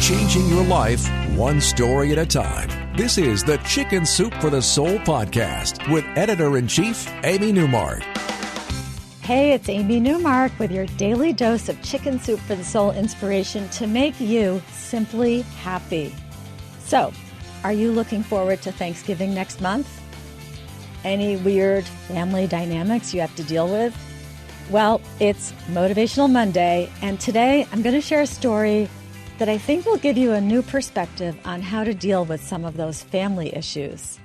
changing your life one story at a time. This is the Chicken Soup for the Soul podcast with Editor-in-Chief Amy Newmark. Hey, it's Amy Newmark with your daily dose of Chicken Soup for the Soul inspiration to make you simply happy. So, are you looking forward to Thanksgiving next month? Any weird family dynamics you have to deal with? Well, it's Motivational Monday, and today I'm going to share a story that I think will give you a new perspective on how to deal with some of those family issues.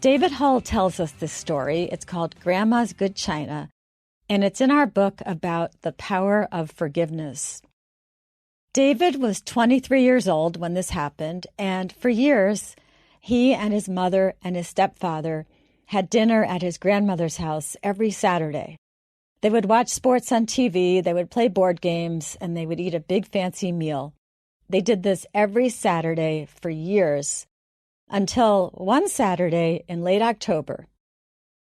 David Hull tells us this story. It's called Grandma's Good China, and it's in our book about the power of forgiveness. David was 23 years old when this happened, and for years, he and his mother and his stepfather had dinner at his grandmother's house every Saturday. They would watch sports on TV, they would play board games, and they would eat a big fancy meal. They did this every Saturday for years, until one Saturday in late October,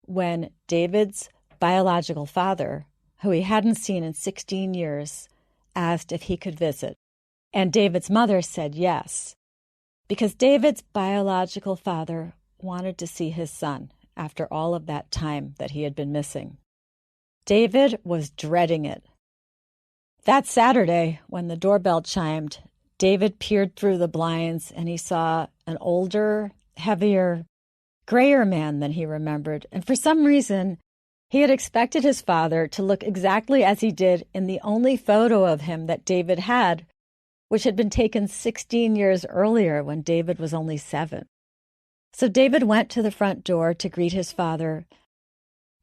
when David's biological father, who he hadn't seen in 16 years, asked if he could visit. And David's mother said yes, because David's biological father wanted to see his son after all of that time that he had been missing. David was dreading it. That Saturday, when the doorbell chimed, David peered through the blinds and he saw an older, heavier, grayer man than he remembered. And for some reason, he had expected his father to look exactly as he did in the only photo of him that David had, which had been taken 16 years earlier when David was only 7. So David went to the front door to greet his father,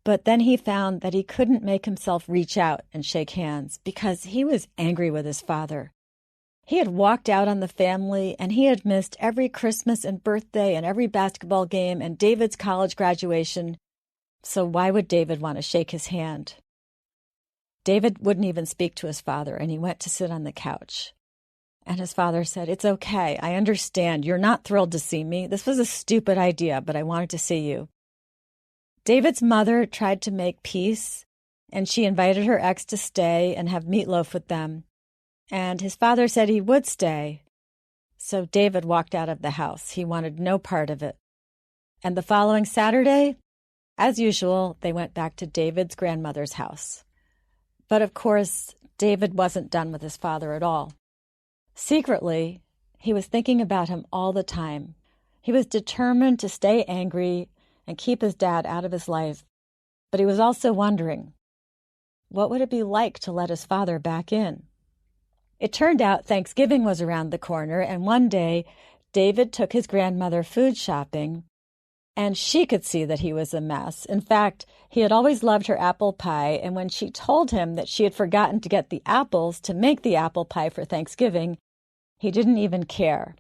but then he found that he couldn't make himself reach out and shake hands because he was angry with his father. He had walked out on the family, and he had missed every Christmas and birthday and every basketball game and David's college graduation. So why would David want to shake his hand? David wouldn't even speak to his father, and he went to sit on the couch. And his father said, "It's okay. I understand. You're not thrilled to see me. This was a stupid idea, but I wanted to see you." David's mother tried to make peace, and she invited her ex to stay and have meatloaf with them. And his father said he would stay. So David walked out of the house. He wanted no part of it. And the following Saturday, as usual, they went back to David's grandmother's house. But of course, David wasn't done with his father at all. Secretly, he was thinking about him all the time. He was determined to stay angry and keep his dad out of his life. But he was also wondering, what would it be like to let his father back in? It turned out Thanksgiving was around the corner, and one day David took his grandmother food shopping, and she could see that he was a mess. In fact, he had always loved her apple pie, and when she told him that she had forgotten to get the apples to make the apple pie for Thanksgiving, he didn't even care.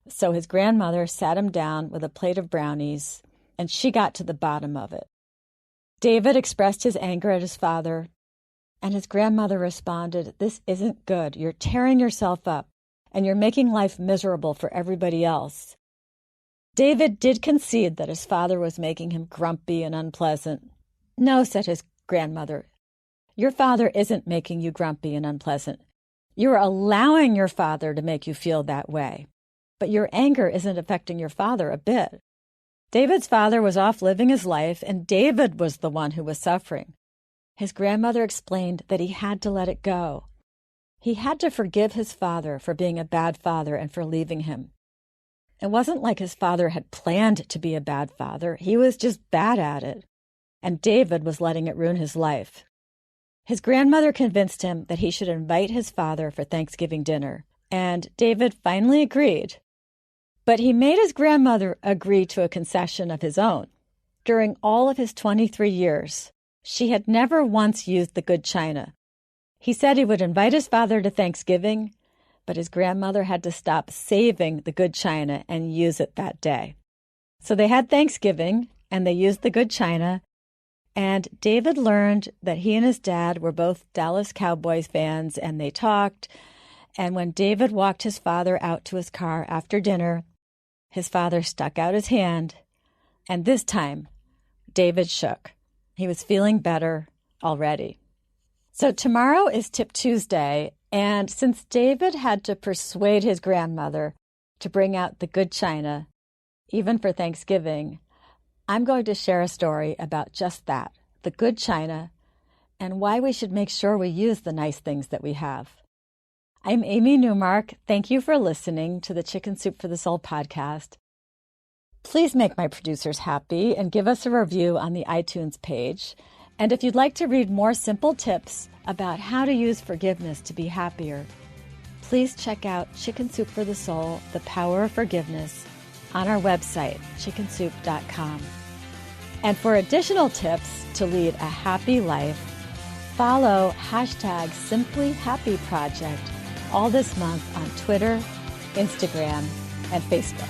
So his grandmother sat him down with a plate of brownies, and she got to the bottom of it. David expressed his anger at his father, and his grandmother responded, "This isn't good. You're tearing yourself up, and you're making life miserable for everybody else." David did concede that his father was making him grumpy and unpleasant. "No," said his grandmother, "your father isn't making you grumpy and unpleasant. You are allowing your father to make you feel that way. But your anger isn't affecting your father a bit." David's father was off living his life, and David was the one who was suffering. His grandmother explained that he had to let it go. He had to forgive his father for being a bad father and for leaving him. It wasn't like his father had planned to be a bad father. He was just bad at it. And David was letting it ruin his life. His grandmother convinced him that he should invite his father for Thanksgiving dinner, and David finally agreed. But he made his grandmother agree to a concession of his own. During all of his 23 years, she had never once used the good china. He said he would invite his father to Thanksgiving, but his grandmother had to stop saving the good china and use it that day. So they had Thanksgiving, and they used the good china, and David learned that he and his dad were both Dallas Cowboys fans, and they talked. And when David walked his father out to his car after dinner, his father stuck out his hand, and this time, David shook. He was feeling better already. So tomorrow is Tip Tuesday, And since David had to persuade his grandmother to bring out the good china, even for Thanksgiving, I'm going to share a story about just that, the good china, and why we should make sure we use the nice things that we have. I'm Amy Newmark. Thank you for listening to the Chicken Soup for the Soul podcast. Please make my producers happy and give us a review on the iTunes page. And if you'd like to read more simple tips about how to use forgiveness to be happier, please check out Chicken Soup for the Soul, The Power of Forgiveness, on our website, chickensoup.com. And for additional tips to lead a happy life, follow #SimplyHappyProject all this month on Twitter, Instagram, and Facebook.